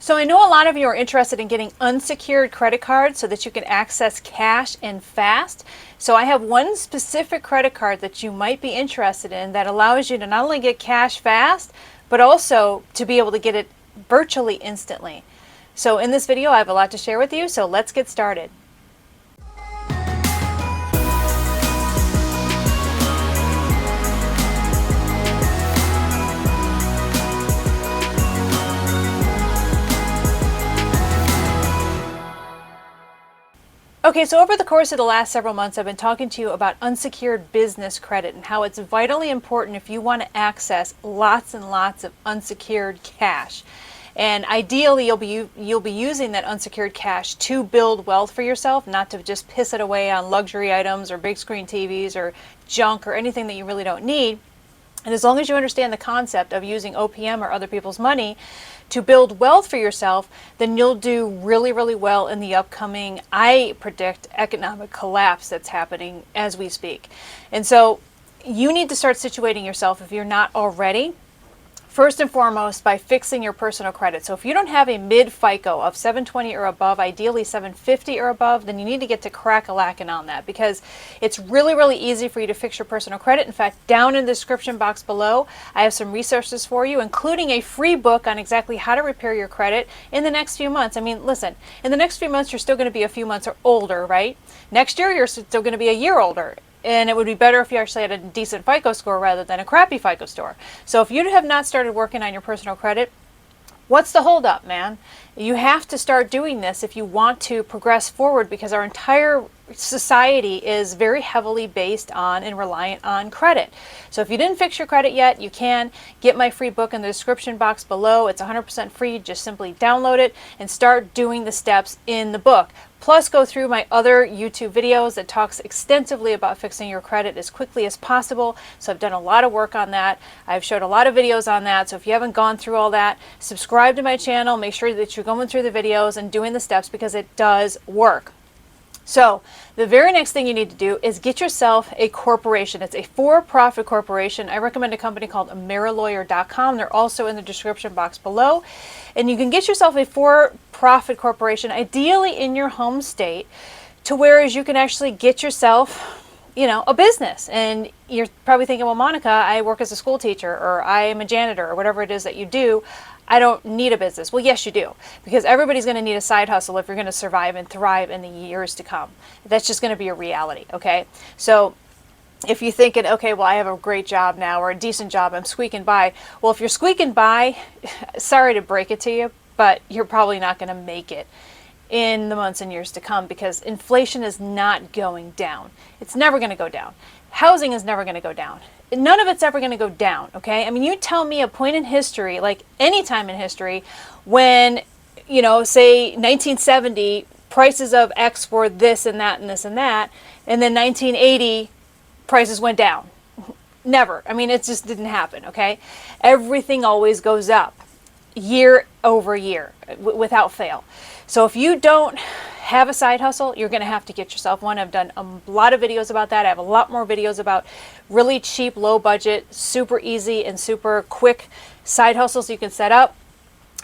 So I know a lot of you are interested in getting unsecured credit cards so that you can access cash and fast. So I have one specific credit card that you might be interested in that allows you to not only get cash fast, but also to be able to get it virtually instantly. So in this video, I have a lot to share with you, so let's get started. Okay, so over the course of the last several months, I've been talking to you about unsecured business credit and how it's vitally important if you want to access lots and lots of unsecured cash. And ideally, you'll be using that unsecured cash to build wealth for yourself, not to just piss it away on luxury items or big screen TVs or junk or anything that you really don't need. And as long as you understand the concept of using OPM or other people's money to build wealth for yourself, then you'll do really, really well in the upcoming, I predict, economic collapse that's happening as we speak. And so you need to start situating yourself, if you're not already, first and foremost by fixing your personal credit. So if you don't have a mid FICO of 720 or above, ideally 750 or above, then you need to get to crack-a-lacking on that, because it's really, really easy for you to fix your personal credit. In fact, down in the description box below, I have some resources for you, including a free book on exactly how to repair your credit in the next few months. I mean, listen, in the next few months, you're still going to be a few months older, right? Next year, you're still going to be a year older. And it would be better if you actually had a decent FICO score rather than a crappy FICO score. So if you have not started working on your personal credit, what's the holdup, man? You have to start doing this if you want to progress forward, because our entire society is very heavily based on and reliant on credit. So if you didn't fix your credit yet, you can get my free book in the description box below. It's 100% free. Just simply download it and start doing the steps in the book. Plus, go through my other YouTube videos that talks extensively about fixing your credit as quickly as possible. So I've done a lot of work on that. I've showed a lot of videos on that. So if you haven't gone through all that, subscribe to my channel. Make sure that you're going through the videos and doing the steps, because it does work. So the very next thing you need to do is get yourself a corporation. It's a for-profit corporation. I recommend a company called AmeriLawyer.com. They're also in the description box below. And you can get yourself a for-profit corporation, ideally in your home state, to whereas you can actually get yourself, a business. And you're probably thinking, well, Monica, I work as a school teacher, or I am a janitor, or whatever it is that you do. I don't need a business. Well, yes, you do, because everybody's going to need a side hustle if you're going to survive and thrive in the years to come. That's just going to be a reality, okay? So if you're thinking, okay, well, I have a great job now, or a decent job, I'm squeaking by. Well, if you're squeaking by, sorry to break it to you, but you're probably not going to make it in the months and years to come, because inflation is not going down. It's never going to go down. Housing is never going to go down. None of it's ever going to go down, okay? I mean, you tell me a point in history, like any time in history, when, say 1970, prices of X were this and that and this and that, and then 1980, prices went down. Never. I mean, it just didn't happen, okay? Everything always goes up year over year without fail. So if you don't have a side hustle, you're going to have to get yourself one. I've done a lot of videos about that. I have a lot more videos about really cheap, low budget, super easy and super quick side hustles you can set up.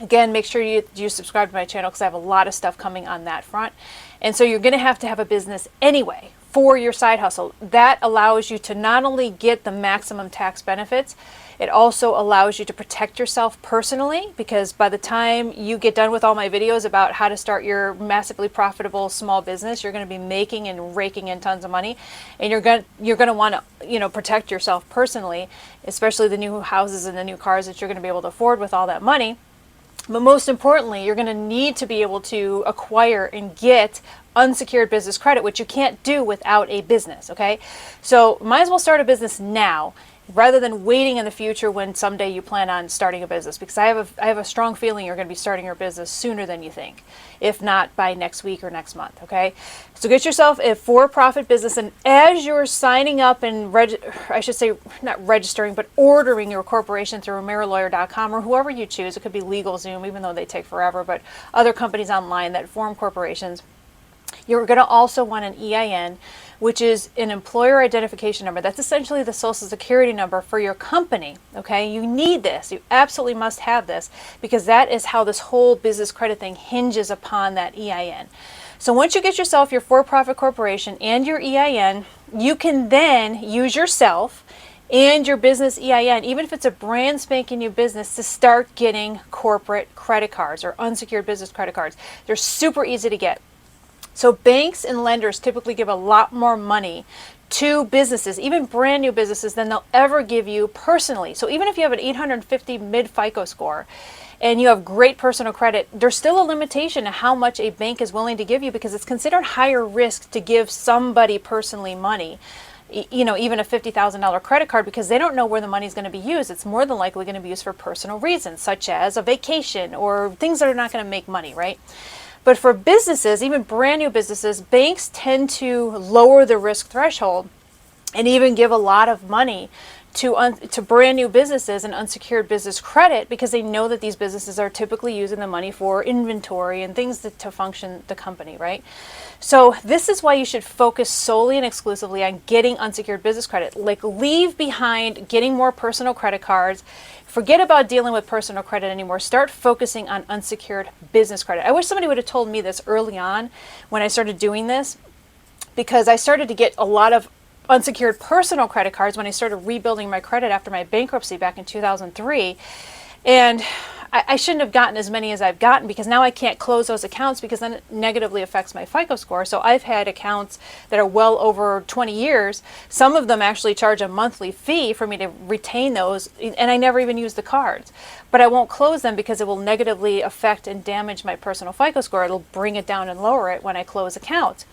Again, make sure you subscribe to my channel, because I have a lot of stuff coming on that front. And so you're going to have a business anyway for your side hustle. That allows you to not only get the maximum tax benefits, it also allows you to protect yourself personally, because by the time you get done with all my videos about how to start your massively profitable small business, you're going to be making and raking in tons of money, and you're going to want to protect yourself personally, especially the new houses and the new cars that you're going to be able to afford with all that money. But most importantly, you're going to need to be able to acquire and get unsecured business credit, which you can't do without a business, okay? So might as well start a business now, rather than waiting in the future when someday you plan on starting a business, because I have a strong feeling you're going to be starting your business sooner than you think, if not by next week or next month, okay? So get yourself a for-profit business, and as you're signing up and I should say not registering, but ordering your corporation through AmeriLawyer.com or whoever you choose. It could be LegalZoom, even though they take forever, but other companies online that form corporations. You're going to also want an EIN which is an employer identification number. That's essentially the social security number for your company, okay? You need this. You absolutely must have this because that is how this whole business credit thing hinges upon that EIN. So once you get yourself your for-profit corporation and your EIN, you can then use yourself and your business EIN, even if it's a brand spanking new business, to start getting corporate credit cards or unsecured business credit cards. They're super easy to get. So banks and lenders typically give a lot more money to businesses, even brand new businesses, than they'll ever give you personally. So even if you have an 850 mid FICO score and you have great personal credit, there's still a limitation to how much a bank is willing to give you because it's considered higher risk to give somebody personally money. You know, even a $50,000 credit card, because they don't know where the money is going to be used. It's more than likely going to be used for personal reasons, such as a vacation or things that are not going to make money, right? But for businesses, even brand new businesses, banks tend to lower the risk threshold and even give a lot of money to brand new businesses and unsecured business credit because they know that these businesses are typically using the money for inventory and things to function the company, right? So this is why you should focus solely and exclusively on getting unsecured business credit. Like, leave behind getting more personal credit cards. Forget about dealing with personal credit anymore. Start focusing on unsecured business credit. I wish somebody would have told me this early on when I started doing this, because I started to get a lot of unsecured personal credit cards when I started rebuilding my credit after my bankruptcy back in 2003. And I shouldn't have gotten as many as I've gotten because now I can't close those accounts because then it negatively affects my FICO score. So I've had accounts that are well over 20 years. Some of them actually charge a monthly fee for me to retain those, and I never even use the cards. But I won't close them because it will negatively affect and damage my personal FICO score. It'll bring it down and lower it when I close accounts.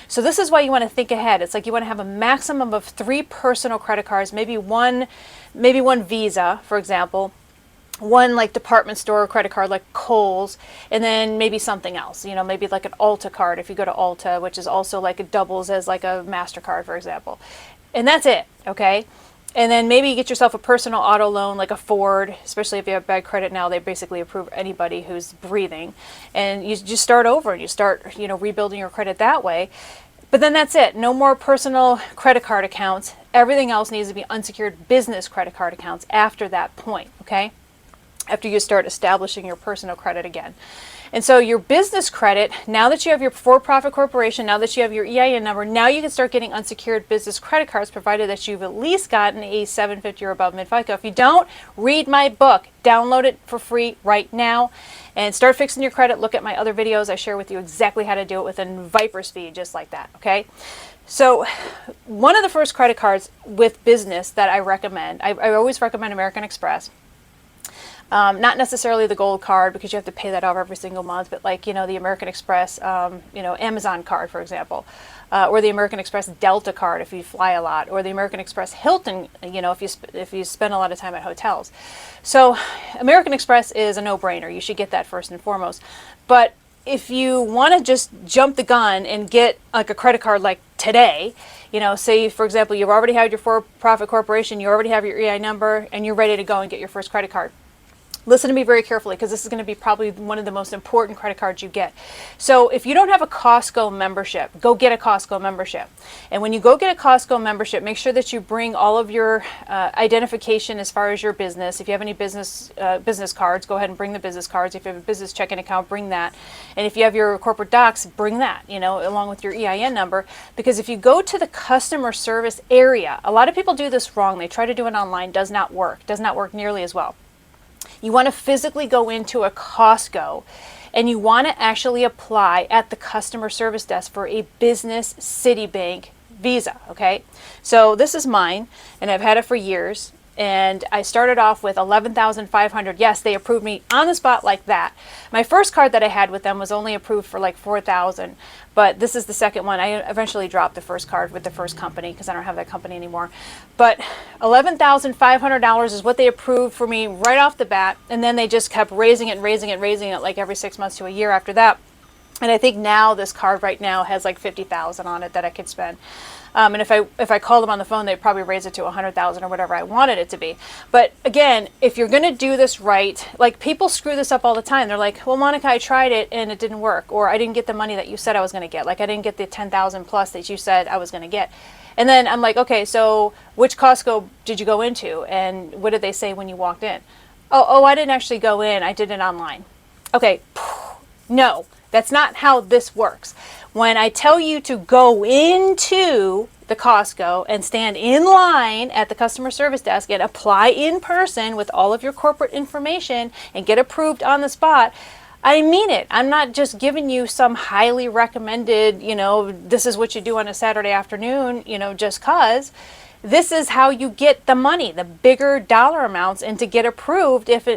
So this is why you want to think ahead. It's like you want to have a maximum of 3 personal credit cards, maybe one Visa, for example, one like department store credit card like Kohl's, and then maybe something else, you know, maybe like an Ulta card if you go to Ulta, which is also like it doubles as like a MasterCard, for example. And that's it, okay? And then maybe you get yourself a personal auto loan like a Ford, especially if you have bad credit now. They basically approve anybody who's breathing. And you just start over and you start, you know, rebuilding your credit that way. But then that's it. No more personal credit card accounts. Everything else needs to be unsecured business credit card accounts after that point, okay? After you start establishing your personal credit again. And so your business credit, now that you have your for-profit corporation, now that you have your EIN number, now you can start getting unsecured business credit cards, provided that you've at least gotten a 750 or above mid-FICO. If you don't, read my book. Download it for free right now and start fixing your credit. Look at my other videos. I share with you exactly how to do it within Viper speed, just like that, okay? So one of the first credit cards with business that I recommend, I always recommend American Express. Not necessarily the gold card because you have to pay that off every single month, but like, you know, the American Express, you know, Amazon card, for example, or the American Express Delta card if you fly a lot, or the American Express Hilton, you know, if you spend a lot of time at hotels. So American Express is a no-brainer. You should get that first and foremost. But if you want to just jump the gun and get like a credit card like today, you know, say, for example, you've already had your for-profit corporation, you already have your EI number, and you're ready to go and get your first credit card. Listen to me very carefully because this is going to be probably one of the most important credit cards you get. So if you don't have a Costco membership, go get a Costco membership. And when you go get a Costco membership, make sure that you bring all of your identification as far as your business. If you have any business cards, go ahead and bring the business cards. If you have a business checking account, bring that. And if you have your corporate docs, bring that, you know, along with your EIN number. Because if you go to the customer service area, a lot of people do this wrong. They try to do it online, does not work nearly as well. You want to physically go into a Costco and you want to actually apply at the customer service desk for a business Citibank Visa, okay? So this is mine and I've had it for years. And I started off with 11,500. Yes, they approved me on the spot like that. My first card that I had with them was only approved for like 4,000, but this is the second one. I eventually dropped the first card with the first company because I don't have that company anymore. But $11,500 is what they approved for me right off the bat, and then they just kept raising it like every 6 months to a year after that. And I think now this card right now has like 50,000 on it that I could spend. And if I called them on the phone, they'd probably raise it to 100,000 or whatever I wanted it to be. But again, if you're going to do this right, like people screw this up all the time. They're like, well, Monica, I tried it and it didn't work, or I didn't get the money that you said I was going to get. Like I didn't get the 10,000 plus that you said I was going to get. And then I'm like, okay, so which Costco did you go into? And what did they say when you walked in? Oh, I didn't actually go in. I did it online. Okay, no, that's not how this works. When I tell you to go into the Costco and stand in line at the customer service desk and apply in person with all of your corporate information and get approved on the spot, I mean it. I'm not just giving you some highly recommended, this is what you do on a Saturday afternoon, just cause. This is how you get the money, the bigger dollar amounts, and to get approved if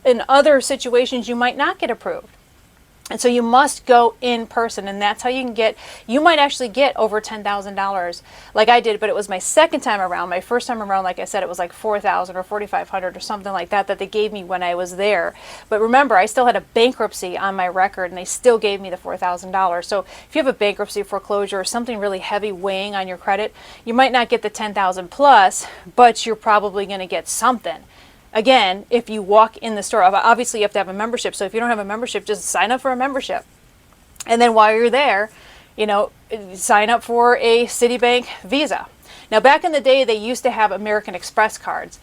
in other situations you might not get approved. And so you must go in person, and that's how you might actually get over $10,000 like I did, but it was my second time around. My first time around, like I said, it was like 4,000 or 4,500 or something like that they gave me when I was there. But remember, I still had a bankruptcy on my record, and they still gave me the $4,000. So if you have a bankruptcy, foreclosure, or something really heavy weighing on your credit, you might not get the 10,000 plus, but you're probably going to get something. Again, if you walk in the store, obviously you have to have a membership. So if you don't have a membership, just sign up for a membership. And then while you're there, sign up for a Citibank Visa. Now, back in the day, they used to have American Express cards.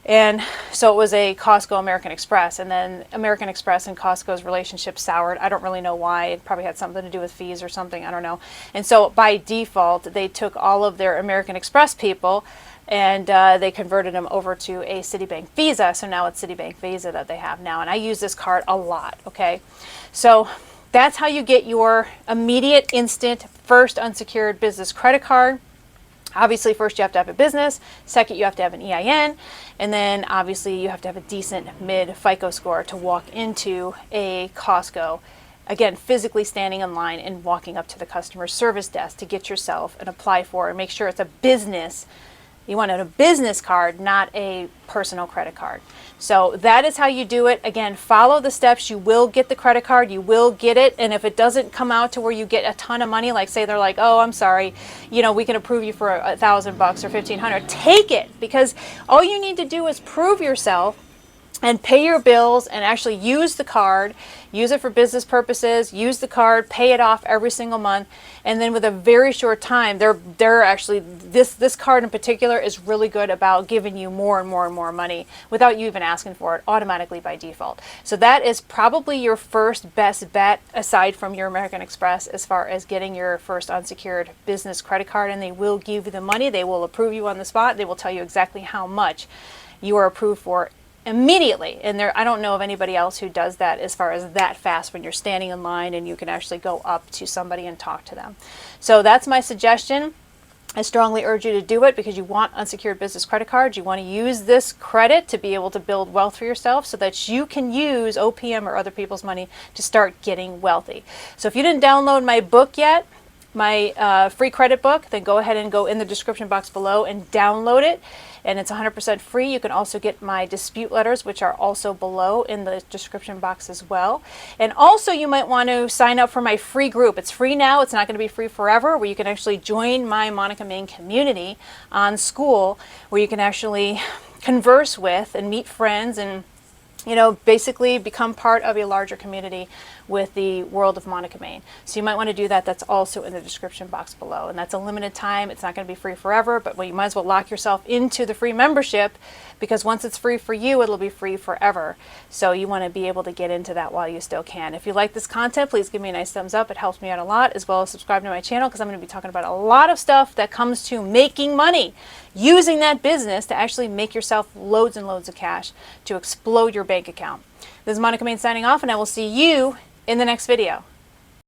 And so it was a Costco American Express. And then American Express and Costco's relationship soured. I don't really know why. It probably had something to do with fees or something. I don't know. And so by default, they took all of their American Express people and they converted them over to a Citibank Visa. So now it's Citibank Visa that they have now. And I use this card a lot, okay? So that's how you get your immediate, instant, first unsecured business credit card. Obviously, first you have to have a business. Second, you have to have an EIN. And then obviously you have to have a decent mid FICO score to walk into a Costco. Again, physically standing in line and walking up to the customer service desk to get yourself and apply for and make sure it's a business. You want a business card, not a personal credit card. So that is how you do it. Again, follow the steps. You will get the credit card. You will get it. And if it doesn't come out to where you get a ton of money, like say they're like, oh, I'm sorry, we can approve you for $1,000 or $1,500. Take it, because all you need to do is prove yourself and pay your bills and actually use the card, use it for business purposes, use the card, pay it off every single month. And then with a very short time, they're actually, this card in particular is really good about giving you more and more and more money without you even asking for it automatically by default. So that is probably your first best bet aside from your American Express as far as getting your first unsecured business credit card. And they will give you the money. They will approve you on the spot. They will tell you exactly how much you are approved for immediately. And I don't know of anybody else who does that as far as that fast when you're standing in line and you can actually go up to somebody and talk to them. So that's my suggestion. I strongly urge you to do it because you want unsecured business credit cards. You want to use this credit to be able to build wealth for yourself so that you can use OPM or other people's money to start getting wealthy. So if you didn't download my book yet, my free credit book, then go ahead and go in the description box below and download it. And it's 100% free. You can also get my dispute letters, which are also below in the description box as well. And also you might want to sign up for my free group. It's free now. It's not going to be free forever, where you can actually join my Monica Main community on School, where you can actually converse with and meet friends and basically become part of a larger community with the world of Monica Main. So you might want to do that. That's also in the description box below. And that's a limited time. It's not going to be free forever, but you might as well lock yourself into the free membership, because once it's free for you, it'll be free forever. So you want to be able to get into that while you still can. If you like this content, please give me a nice thumbs up. It helps me out a lot, as well as subscribe to my channel, because I'm going to be talking about a lot of stuff that comes to making money, using that business to actually make yourself loads and loads of cash to explode your bank account. This is Monica Main signing off, and I will see you in the next video.